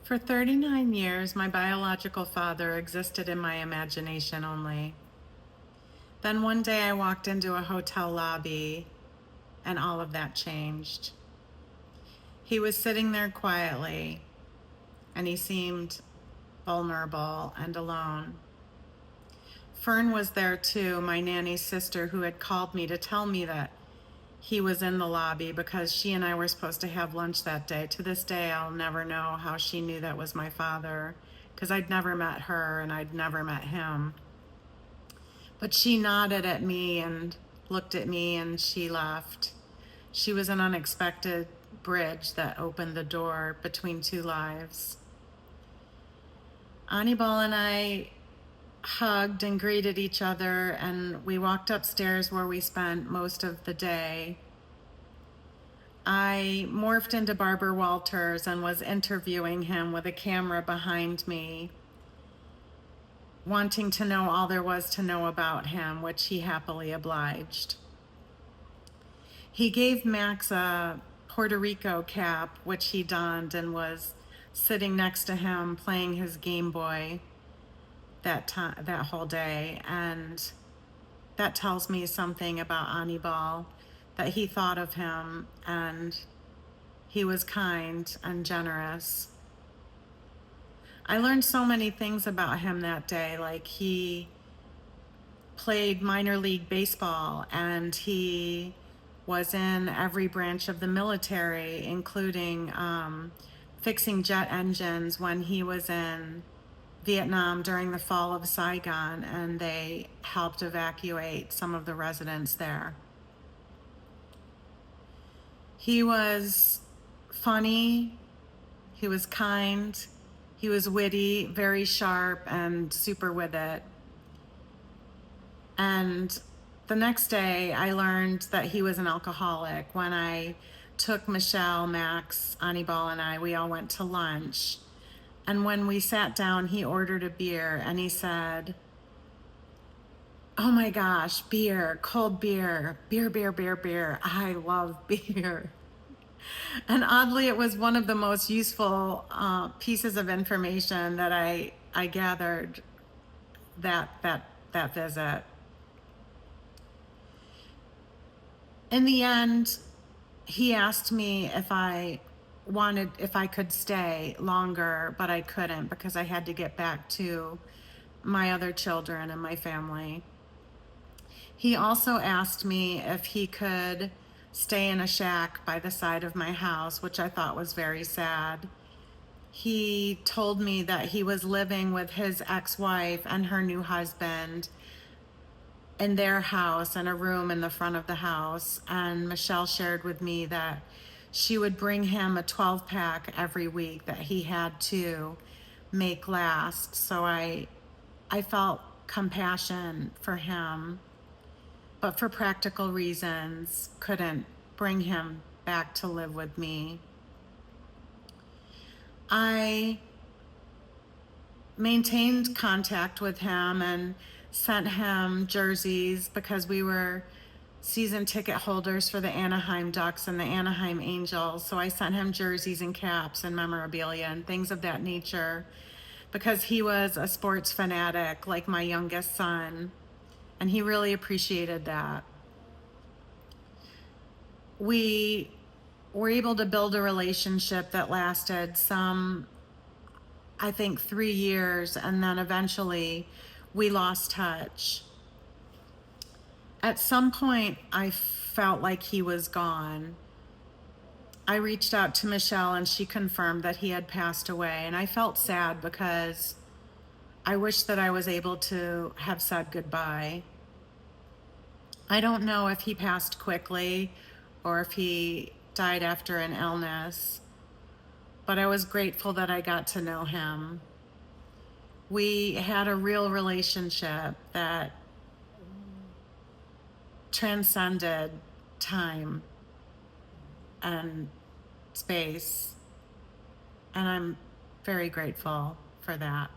For 39 years, my biological father existed in my imagination only. Then one day I walked into a hotel lobby and all of that changed. He was sitting there quietly and he seemed vulnerable and alone. Fern was there too, my nanny's sister, who had called me to tell me that he was in the lobby because she and I were supposed to have lunch that day. To this day, I'll never know how she knew that was my father because I'd never met her and I'd never met him. But she nodded at me and looked at me and she left. She was an unexpected bridge that opened the door between two lives. Anibal and I hugged and greeted each other, and we walked upstairs where we spent most of the day. I morphed into Barbara Walters and was interviewing him with a camera behind me, wanting to know all there was to know about him, which he happily obliged. He gave Max a Puerto Rico cap, which he donned, and was sitting next to him playing his Game Boy that whole day, and that tells me something about Anibal, that he thought of him and he was kind and generous. I learned so many things about him that day, like he played minor league baseball and he was in every branch of the military, including fixing jet engines when he was in Vietnam during the fall of Saigon, and they helped evacuate some of the residents there. He was funny, he was kind, he was witty, very sharp, and super with it. And the next day, I learned that he was an alcoholic. When I took Michelle, Max, Anibal, and I, we all went to lunch. And when we sat down, he ordered a beer and he said, "Oh my gosh, beer, cold beer, beer, beer, beer, beer. I love beer." And oddly, it was one of the most useful pieces of information that I gathered that visit. In the end, he asked me if I could stay longer, but I couldn't because I had to get back to my other children and my family. He also asked me if he could stay in a shack by the side of my house, which I thought was very sad. He told me that he was living with his ex-wife and her new husband in their house in a room in the front of the house, and Michelle shared with me that she would bring him a 12-pack every week that he had to make last. So I felt compassion for him, but for practical reasons couldn't bring him back to live with me. I maintained contact with him and sent him jerseys because we were season ticket holders for the Anaheim Ducks and the Anaheim Angels. So I sent him jerseys and caps and memorabilia and things of that nature because he was a sports fanatic like my youngest son, and he really appreciated that. We were able to build a relationship that lasted I think 3 years, and then eventually we lost touch. At some point, I felt like he was gone. I reached out to Michelle and she confirmed that he had passed away, and I felt sad because I wish that I was able to have said goodbye. I don't know if he passed quickly or if he died after an illness, but I was grateful that I got to know him. We had a real relationship that transcended time and space, and I'm very grateful for that.